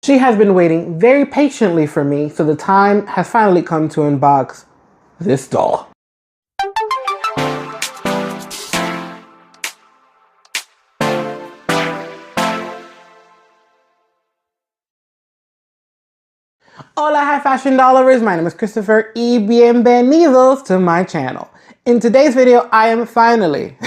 She has been waiting very patiently for me, so the time has finally come to unbox this doll. Hola, high fashion doll lovers. My name is Christopher y bienvenidos to my channel. In today's video, I am finally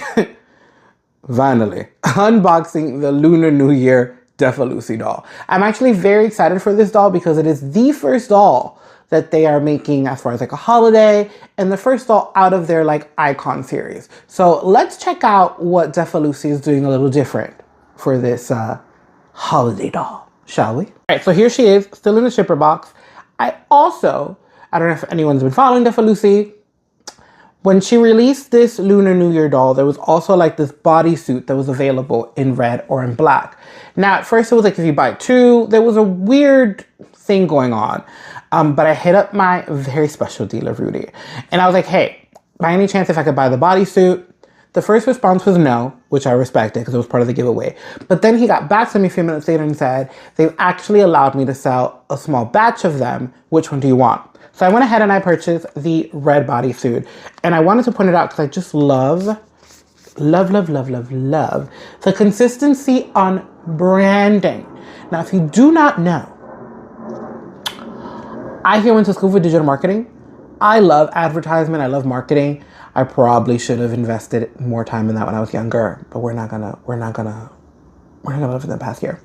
unboxing the Lunar New Year Defa Lucy doll. I'm actually very excited for this doll because it is the first doll that they are making as far as like a holiday and the first doll out of their like icon series. So let's check out what Defa Lucy is doing a little different for this holiday doll, shall we? All right, so here she is, still in the shipper box. I don't know if anyone's been following Defa Lucy. When she released this Lunar New Year doll, there was also like this bodysuit that was available in red or in black. Now, at first it was like if you buy two, there was a weird thing going on. But I hit up my very special dealer, Rudy. And I was like, hey, by any chance if I could buy the bodysuit? The first response was no, which I respected because it was part of the giveaway. But then he got back to me a few minutes later and said, they've actually allowed me to sell a small batch of them. Which one do you want? So I went ahead and I purchased the red bodysuit. And I wanted to point it out because I just love the consistency on branding. Now, if you do not know, I here went to school for digital marketing. I love advertisement. I love marketing. I probably should have invested more time in that when I was younger, but we're not gonna live in the past year.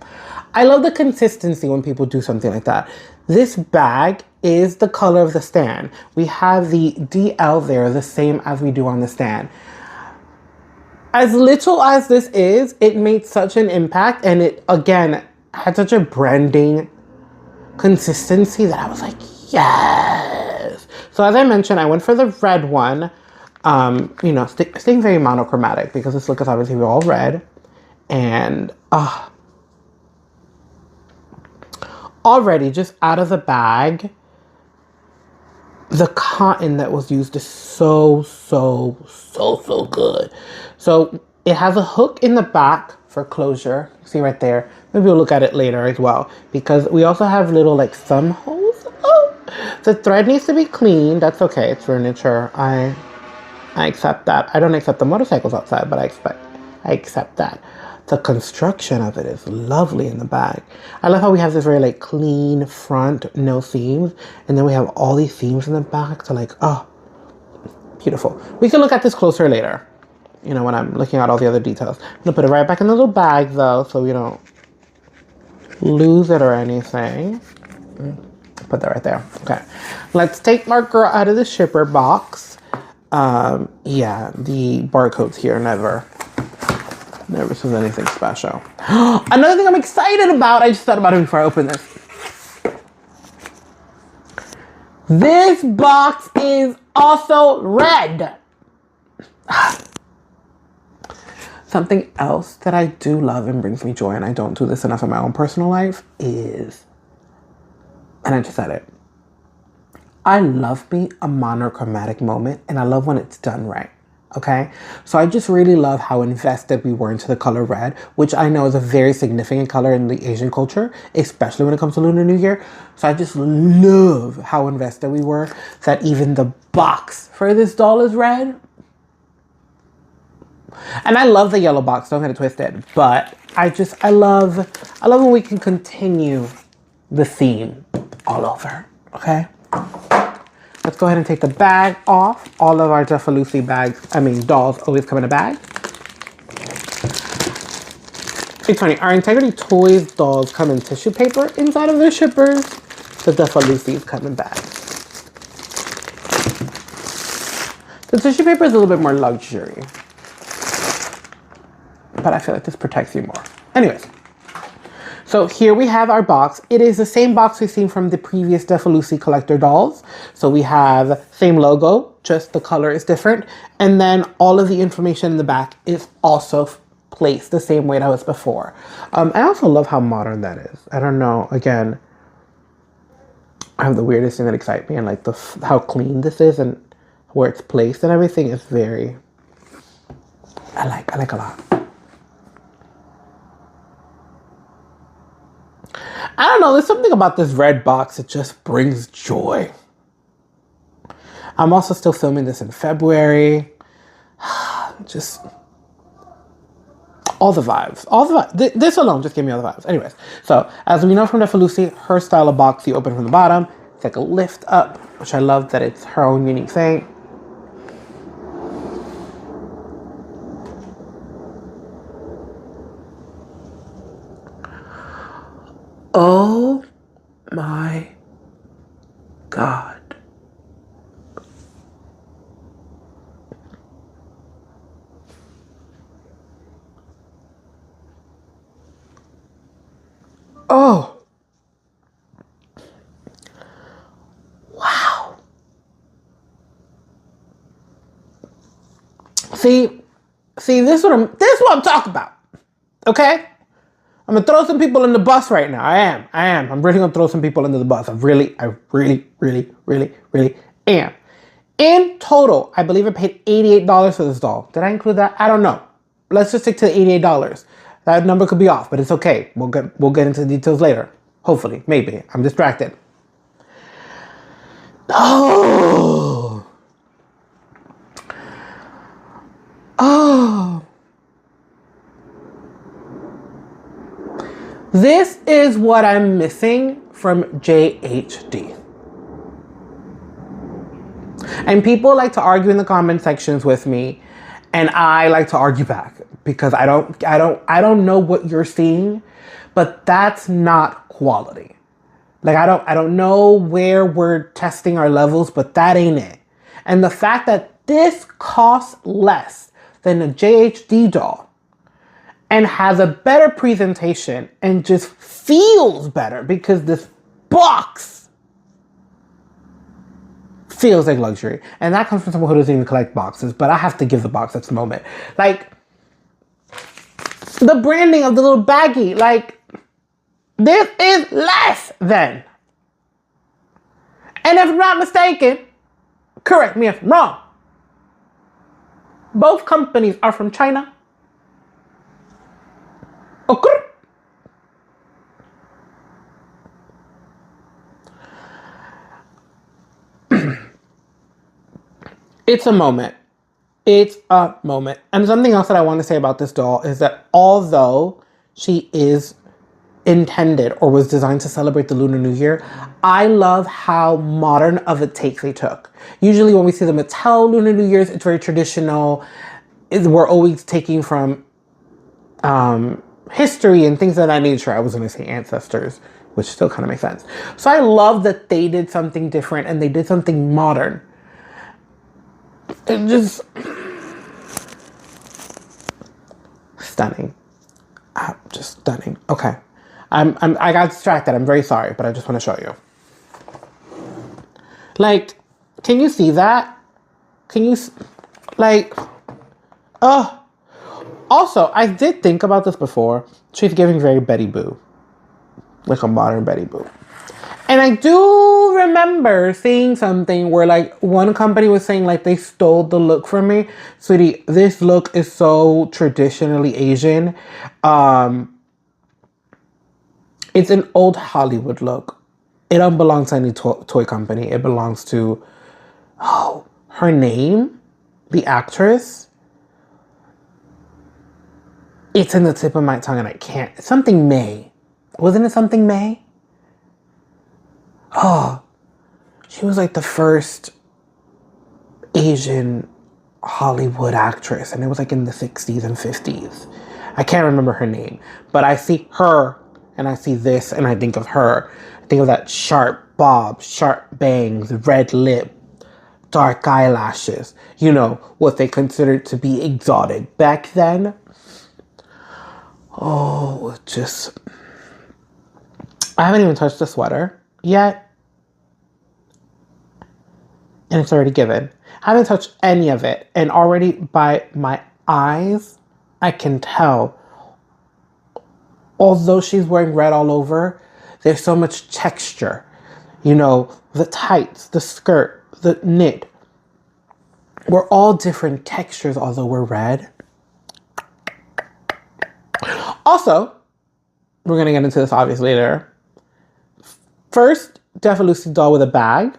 I love the consistency when people do something like that. This bag is the color of the stand. We have the DL there, the same as we do on the stand. As little as this is, it made such an impact, and it again had such a branding consistency that I was like, yes. So as I mentioned, I went for the red one. You know, staying very monochromatic because this look is obviously all red. And already just out of the bag, the cotton that was used is so good. So it has a hook in the back for closure. See right there. Maybe we'll look at it later as well because we also have little like thumb holes. Oh, the thread needs to be clean. That's okay. It's furniture. I accept that. I don't accept the motorcycles outside, but I accept that. The construction of it is lovely in the bag. I love how we have this very like clean front, no seams, and then we have all these seams in the back. So like, oh, beautiful. We can look at this closer later, you know, when I'm looking at all the other details. I'm gonna put it right back in the little bag though, so we don't lose it or anything. Put that right there. Okay, let's take our girl out of the shipper box. Yeah, the barcodes here never says anything special. Another thing I'm excited about, I just thought about it before I opened this. This box is also red. Something else that I do love and brings me joy, and I don't do this enough in my own personal life, is, and I just said it, I love me a monochromatic moment, and I love when it's done right, okay? So I just really love how invested we were into the color red, which I know is a very significant color in the Asian culture, especially when it comes to Lunar New Year. So I just love how invested we were that even the box for this doll is red. And I love the yellow box, don't get it twisted, but I love when we can continue the theme all over, okay? Let's go ahead and take the bag off. All of our Defa Lucy dolls always come in a bag. It's funny, our Integrity Toys dolls come in tissue paper inside of their shippers. The Defa Lucy's come in bags. The tissue paper is a little bit more luxury, but I feel like this protects you more. Anyways. So here we have our box. It is the same box we've seen from the previous Defa Lucy collector dolls. So we have same logo, just the color is different. And then all of the information in the back is also placed the same way that was before. I also love how modern that is. I don't know, again, I have the weirdest thing that excites me, and like how clean this is and where it's placed and everything is very, I like a lot. I don't know, there's something about this red box that just brings joy. I'm also still filming this in February. Just all the vibes. All the vibes. This alone just gave me all the vibes. Anyways, so as we know from Defa Lucy, her style of box, you open from the bottom. It's like a lift up, which I love that it's her own unique thing. Oh my God. Oh. Wow. See, this is what I'm talking about. Okay? I'm gonna throw some people in the bus right now. I am. I'm really gonna throw some people into the bus. I really am. In total, I believe I paid $88 for this doll. Did I include that? I don't know. Let's just stick to the $88. That number could be off, but it's okay. We'll get into the details later. Hopefully, maybe. I'm distracted. Oh. Oh. This is what I'm missing from JHD. And people like to argue in the comment sections with me, and I like to argue back because I don't know what you're seeing, but that's not quality. Like I don't know where we're testing our levels, but that ain't it. And the fact that this costs less than a JHD doll and has a better presentation and just feels better because this box feels like luxury. And that comes from someone who doesn't even collect boxes, but I have to give the box at the moment. Like, the branding of the little baggie, like, this is less than. And if I'm not mistaken, correct me if I'm wrong, both companies are from China. Okay. It's a moment. It's a moment. And something else that I want to say about this doll is that although she is intended or was designed to celebrate the Lunar New Year, I love how modern of a take they took. Usually when we see the Mattel Lunar New Year's, it's very traditional. We're always taking from history and things of that nature. I was going to say ancestors, which still kind of makes sense. So I love that they did something different and they did something modern. It just stunning. Just stunning. Okay. I got distracted. I'm very sorry, but I just want to show you. Like, can you see that? Can you, like, oh. Also, I did think about this before. She's giving very Betty Boo. Like a modern Betty Boo. And I do remember seeing something where like one company was saying like they stole the look from me. Sweetie, this look is so traditionally Asian. It's an old Hollywood look. It don't belong to any toy company. It belongs to, oh, her name, the actress. It's in the tip of my tongue and I can't. Something May. Wasn't it something May? Oh, she was like the first Asian Hollywood actress. And it was like in the 60s and 50s. I can't remember her name. But I see her and I see this and I think of her. I think of that sharp bob, sharp bangs, red lip, dark eyelashes. You know, what they considered to be exotic back then. Oh, just... I haven't even touched the sweater yet. And it's already given. I haven't touched any of it. And already by my eyes, I can tell. Although she's wearing red all over, there's so much texture. You know, the tights, the skirt, the knit. We're all different textures, although we're red. Also, we're going to get into this obviously later. First Defa Lucy doll with a bag,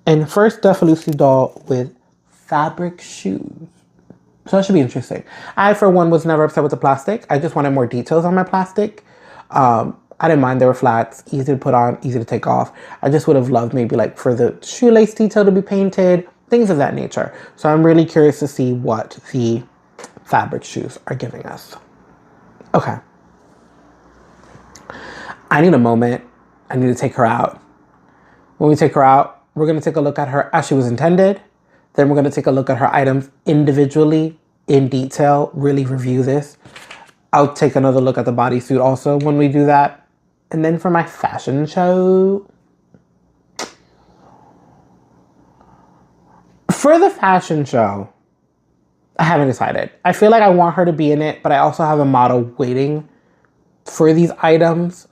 and first Defa Lucy doll with fabric shoes. So that should be interesting. I, for one, was never upset with the plastic. I just wanted more details on my plastic. I didn't mind. They were flats, easy to put on, easy to take off. I just would have loved maybe like for the shoelace detail to be painted, things of that nature. So I'm really curious to see what the fabric shoes are giving us. Okay. I need a moment. I need to take her out. When we take her out, we're going to take a look at her as she was intended. Then we're going to take a look at her items individually, in detail, really review this. I'll take another look at the bodysuit also when we do that. And then for my fashion show. For the fashion show, I haven't decided. I feel like I want her to be in it, but I also have a model waiting for these items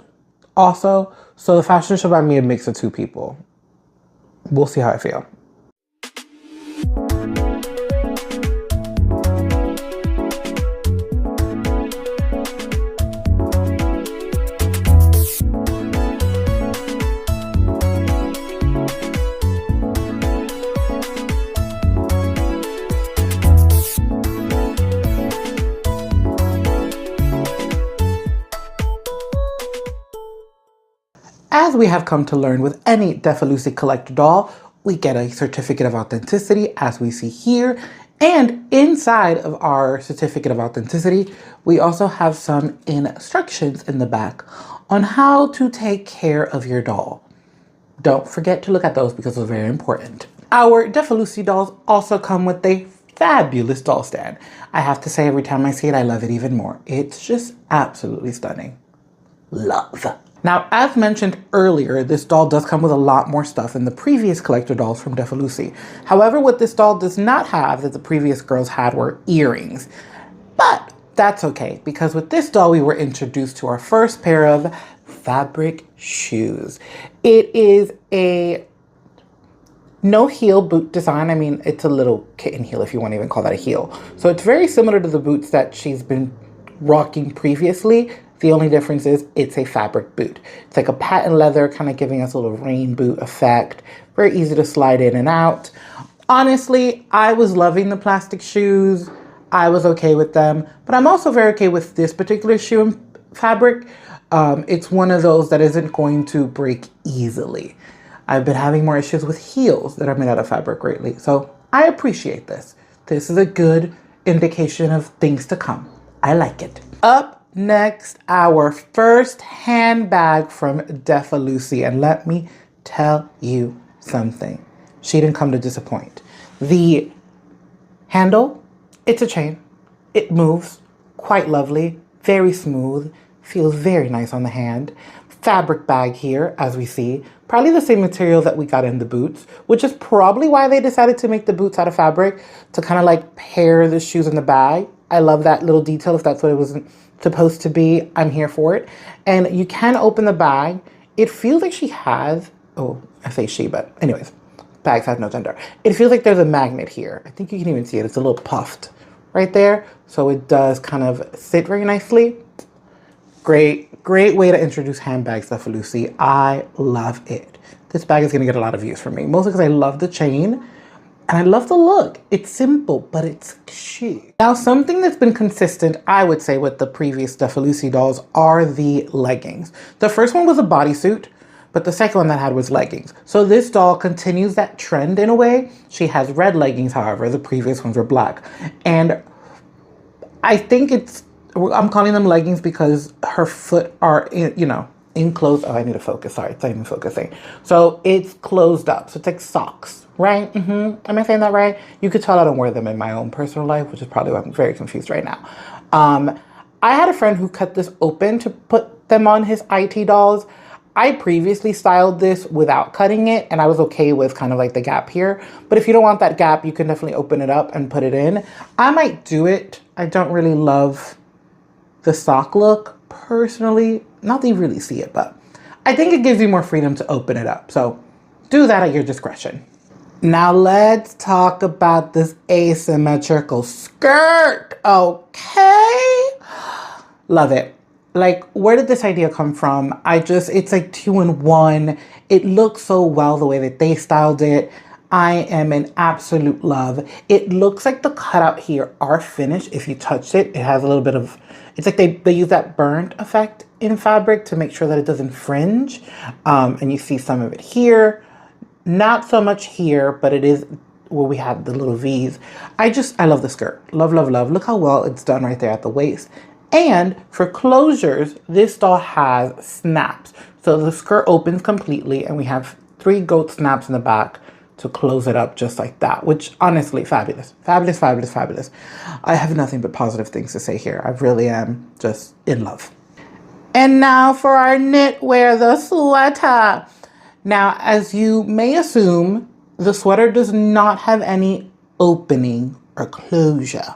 also. So the fashion show might be a mix of two people. We'll see how I feel. As we have come to learn with any Defa Lucy collector doll, we get a certificate of authenticity as we see here. And inside of our certificate of authenticity, we also have some instructions in the back on how to take care of your doll. Don't forget to look at those because they're very important. Our Defa Lucy dolls also come with a fabulous doll stand. I have to say, every time I see it, I love it even more. It's just absolutely stunning. Love. Now, as mentioned earlier, this doll does come with a lot more stuff than the previous collector dolls from Defa Lucy. However, what this doll does not have that the previous girls had were earrings. But that's okay, because with this doll, we were introduced to our first pair of fabric shoes. It is a no heel boot design. I mean, it's a little kitten heel if you want to even call that a heel. So it's very similar to the boots that she's been rocking previously. The only difference is it's a fabric boot. It's like a patent leather, kind of giving us a little rain boot effect. Very easy to slide in and out. Honestly, I was loving the plastic shoes. I was okay with them, but I'm also very okay with this particular shoe and fabric. It's one of those that isn't going to break easily. I've been having more issues with heels that are made out of fabric lately, so I appreciate this. This is a good indication of things to come. I like it. Up next, our first handbag from Defa Lucy, and let me tell you something. She didn't come to disappoint. The handle, it's a chain. It moves quite lovely, very smooth, feels very nice on the hand. Fabric bag here, as we see. Probably the same material that we got in the boots, which is probably why they decided to make the boots out of fabric, to kind of like pair the shoes in the bag. I love that little detail. If that's what it was supposed to be, I'm here for it. And you can open the bag. It feels like she has, oh, I say she, but anyways, bags have no gender. It feels like there's a magnet here. I think you can even see it. It's a little puffed right there. So it does kind of sit very nicely. Great way to introduce handbags, Defa Lucy. I love it. This bag is gonna get a lot of views from me, mostly because I love the chain. And I love the look. It's simple, but it's chic. Now, something that's been consistent, I would say, with the previous Defa Lucy dolls are the leggings. The first one was a bodysuit, but the second one that had was leggings. So this doll continues that trend in a way. She has red leggings, however. The previous ones were black. And I think I'm calling them leggings because her foot are, enclosed. Oh, I need to focus. Sorry, it's not even focusing. So it's closed up. So it's like socks, right? Am I saying that right? You could tell I don't wear them in my own personal life, which is probably why I'm very confused right now. I had a friend who cut this open to put them on his IT dolls. I previously styled this without cutting it, and I was okay with kind of like the gap here. But if you don't want that gap, you can definitely open it up and put it in. I might do it. I don't really love the sock look personally. Not that you really see it, but I think it gives you more freedom to open it up. So do that at your discretion. Now let's talk about this asymmetrical skirt. Okay. Love it. Like, where did this idea come from? It's like 2-in-1. It looks so well the way that they styled it. I am in absolute love. It looks like the cutout here are finished. If you touch it, it has a little bit of, it's like they use that burnt effect in fabric to make sure that it doesn't fringe. And you see some of it here. Not so much here, but it is where we have the little V's. I love the skirt. Love, love, love. Look how well it's done right there at the waist. And for closures, this doll has snaps. So the skirt opens completely and we have 3 goat snaps in the back to close it up just like that, which honestly, fabulous. Fabulous, fabulous, fabulous. I have nothing but positive things to say here. I really am just in love. And now for our knitwear, the sweater. Now, as you may assume, the sweater does not have any opening or closure.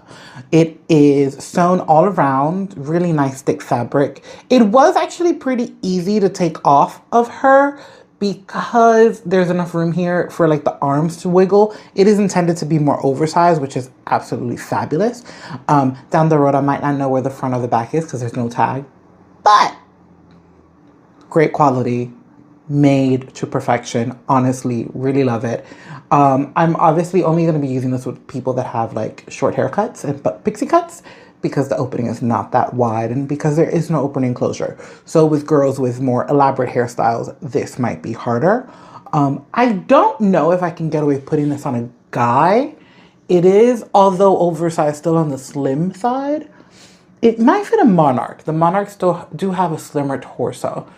It is sewn all around, really nice thick fabric. It was actually pretty easy to take off of her because there's enough room here for like the arms to wiggle. It is intended to be more oversized, which is absolutely fabulous. Down the road, I might not know where the front or the back is because there's no tag, but great quality, made to perfection. Honestly, really love it. I'm obviously only going to be using this with people that have like short haircuts and pixie cuts because the opening is not that wide and because there is no opening closure. So with girls with more elaborate hairstyles, this might be harder. I don't know if I can get away with putting this on a guy. It is, although oversized, still on the slim side. It might fit a monarch. The monarchs still do have a slimmer torso.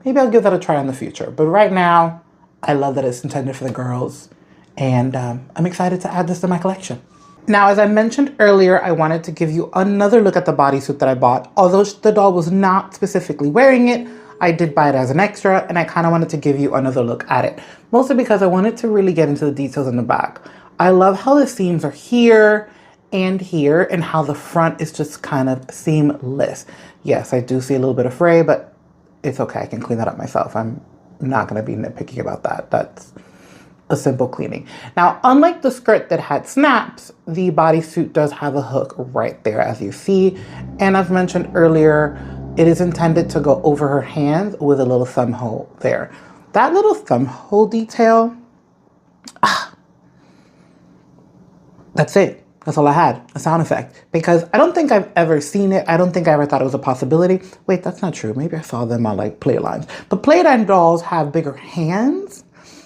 Maybe I'll give that a try in the future. But right now, I love that it's intended for the girls. And I'm excited to add this to my collection. Now, as I mentioned earlier, I wanted to give you another look at the bodysuit that I bought. Although the doll was not specifically wearing it, I did buy it as an extra, and I kind of wanted to give you another look at it. Mostly because I wanted to really get into the details in the back. I love how the seams are here and how the front is just kind of seamless. Yes, I do see a little bit of fray, but it's okay. I can clean that up myself. I'm not going to be nitpicking about that. That's a simple cleaning. Now, unlike the skirt that had snaps, the bodysuit does have a hook right there, as you see. And as mentioned earlier, it is intended to go over her hands with a little thumb hole there. That little thumb hole detail, that's it. That's all I had, a sound effect. Because I don't think I've ever seen it. I don't think I ever thought it was a possibility. Wait, that's not true. Maybe I saw them on like play lines. But play line dolls have bigger hands.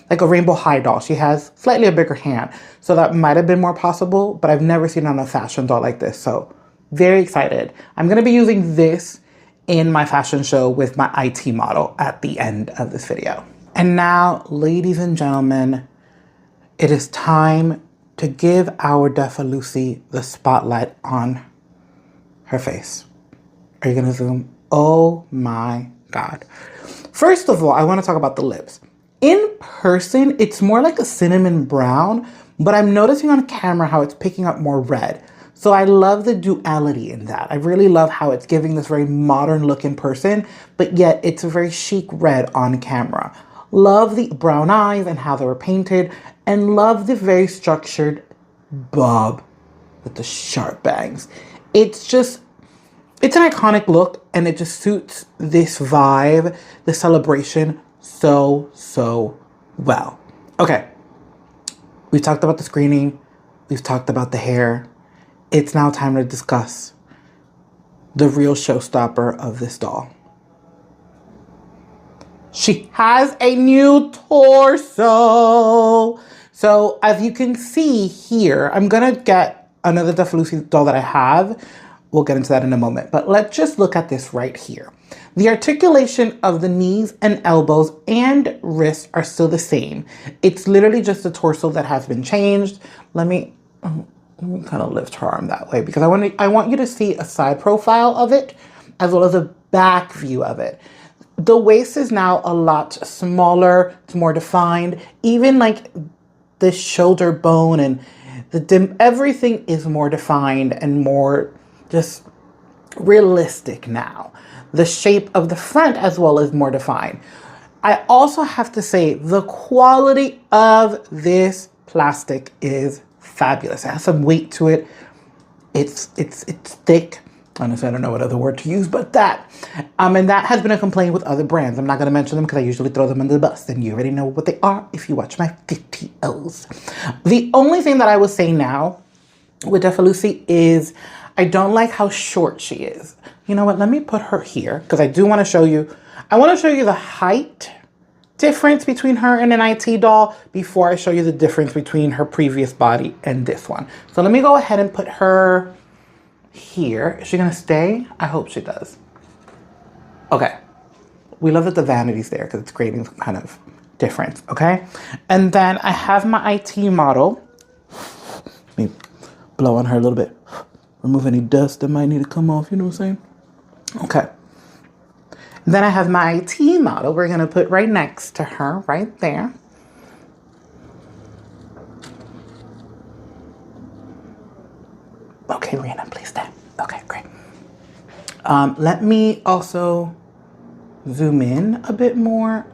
Like a Rainbow High doll, she has slightly a bigger hand. So that might have been more possible, but I've never seen it on a fashion doll like this. So very excited. I'm gonna be using this in my fashion show with my IT model at the end of this video. And now, ladies and gentlemen, it is time to give our Defa Lucy the spotlight on her face. Are you gonna zoom? Oh my God. First of all, I wanna talk about the lips. In person, it's more like a cinnamon brown, but I'm noticing on camera how it's picking up more red. So I love the duality in that. I really love how it's giving this very modern look in person, but yet it's a very chic red on camera. Love the brown eyes and how they were painted, and love the very structured bob with the sharp bangs. It's an iconic look, and it just suits this vibe, the celebration, so well. Okay, we've talked about the screening, we've talked about the hair. It's now time to discuss the real showstopper of this doll. She has a new torso. So as you can see here, I'm gonna get another Defa Lucy doll that I have. We'll get into that in a moment, but let's just look at this right here. The articulation of the knees and elbows and wrists are still the same. It's literally just the torso that has been changed. Let me kind of lift her arm that way because I want you to see a side profile of it as well as a back view of it. The waist is now a lot smaller, it's more defined. Even like the shoulder bone and everything is more defined and more just realistic now. The shape of the front as well is more defined. I also have to say the quality of this plastic is fabulous. It has some weight to it. It's thick. Honestly, I don't know what other word to use but that. And that has been a complaint with other brands. I'm not going to mention them because I usually throw them under the bus, and you already know what they are if you watch my videos. The only thing that I would say now with Defa Lucy is I don't like how short she is. You know what? Let me put her here because I do want to show you. I want to show you the height difference between her and an IT doll before I show you the difference between her previous body and this one. So let me go ahead and put her here. Is she gonna stay? I hope she does. Okay. We love that the vanity's there because it's creating some kind of difference, okay? And then I have my IT model. Let me blow on her a little bit. Remove any dust that might need to come off, you know what I'm saying? Okay. Then I have my IT model we're gonna put right next to her, right there. Okay, Rihanna, please stay. Okay, great. Let me also zoom in a bit more.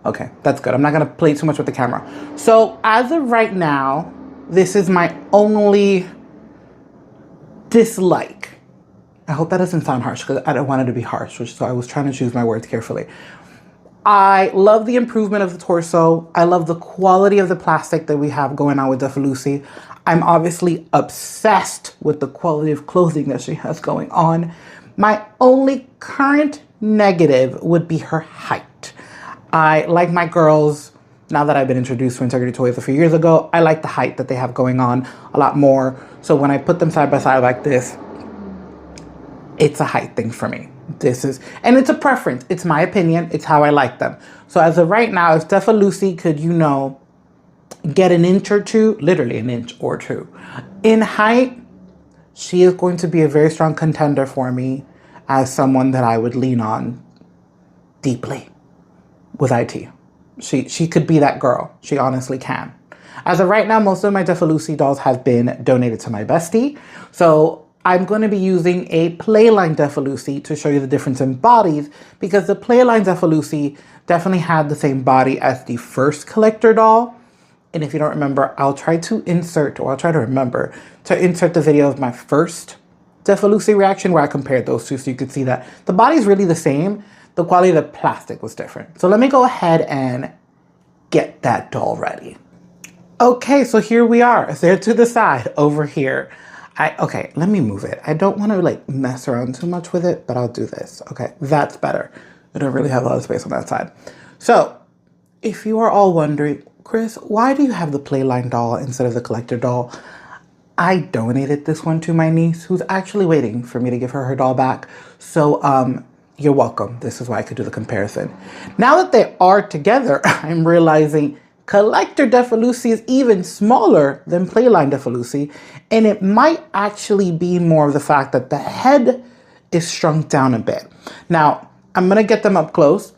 Okay, that's good. I'm not gonna play too much with the camera. So as of right now, this is my only dislike. I hope that doesn't sound harsh because I don't want it to be harsh, so I was trying to choose my words carefully. I love the improvement of the torso. I love the quality of the plastic that we have going on with Defa Lucy. I'm obviously obsessed with the quality of clothing that she has going on. My only current negative would be her height. I like my girls, now that I've been introduced to Integrity Toys a few years ago, I like the height that they have going on a lot more. So when I put them side by side like this, it's a height thing for me. And it's a preference. It's my opinion. It's how I like them. So as of right now, if Defa Lucy could, you know, get an inch or two, literally an inch or two, in height, she is going to be a very strong contender for me as someone that I would lean on deeply with IT. She could be that girl. She honestly can. As of right now, most of my Defa Lucy dolls have been donated to my bestie. So I'm going to be using a Playline Defa Lucy to show you the difference in bodies, because the Playline Defa Lucy definitely had the same body as the first collector doll. And if you don't remember, I'll try to remember to insert the video of my first Defa Lucy reaction where I compared those two so you could see that the body's really the same. The quality of the plastic was different. So let me go ahead and get that doll ready. Okay, so here we are. There to the side over here. Okay, let me move it. I don't want to like mess around too much with it, but I'll do this. Okay, that's better. I don't really have a lot of space on that side. So if you are all wondering, Chris, why do you have the Playline doll instead of the collector doll? I donated this one to my niece who's actually waiting for me to give her doll back. So you're welcome. This is why I could do the comparison. Now that they are together, I'm realizing collector Defa Lucy is even smaller than Playline Defa Lucy, and it might actually be more of the fact that the head is shrunk down a bit. Now, I'm gonna get them up close.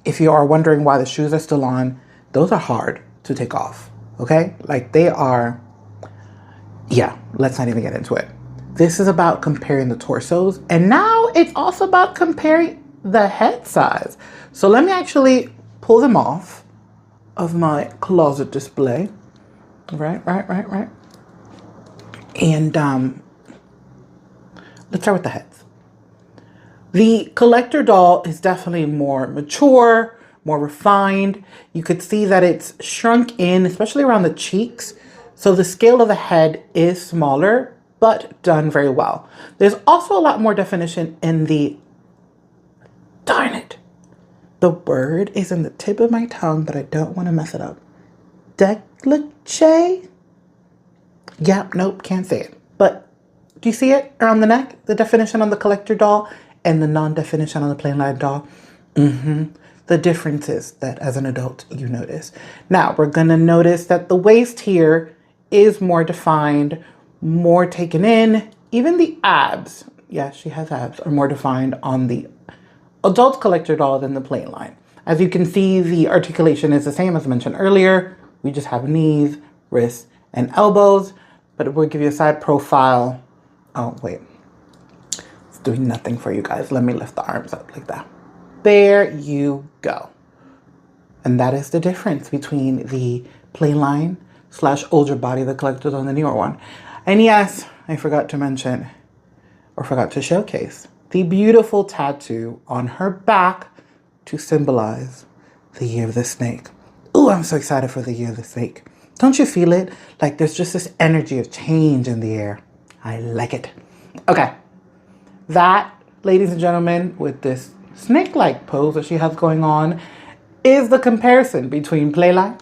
If you are wondering why the shoes are still on, those are hard to take off, okay? Like they are, yeah, let's not even get into it. This is about comparing the torsos, and now it's also about comparing the head size. So let me actually pull them off of my closet display. Right. And let's start with the heads. The collector doll is definitely more mature, more refined. You could see that it's shrunk in, especially around the cheeks. So the scale of the head is smaller, but done very well. There's also a lot more definition in the, darn it, the word is in the tip of my tongue, but I don't want to mess it up. Décolleté? Yep, nope, can't say it. But do you see it around the neck? The definition on the collector doll and the non-definition on the Playline doll? The differences that as an adult you notice. Now, we're going to notice that the waist here is more defined, more taken in. Even the abs, yes, she has abs, are more defined on the adult collector doll than the Playline. As you can see, the articulation is the same as mentioned earlier. We just have knees, wrists, and elbows, but we'll give you a side profile. Oh, wait. It's doing nothing for you guys. Let me lift the arms up like that. There you go. And that is the difference between the Playline / older body, the collector doll, and the newer one. And yes, I forgot to mention, or forgot to showcase the beautiful tattoo on her back to symbolize the year of the snake. Ooh, I'm so excited for the year of the snake. Don't you feel it? Like there's just this energy of change in the air. I like it. Okay. That, ladies and gentlemen, with this snake-like pose that she has going on, is the comparison between Playlight,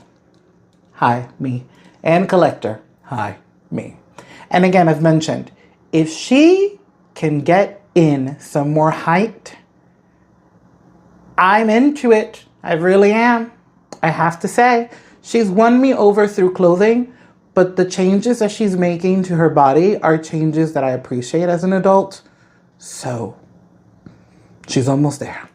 hi, me, and Collector, hi, me. And again, I've mentioned, if she can get in some more height, I'm into it. I really am. I have to say, she's won me over through clothing, but the changes that she's making to her body are changes that I appreciate as an adult. So she's almost there.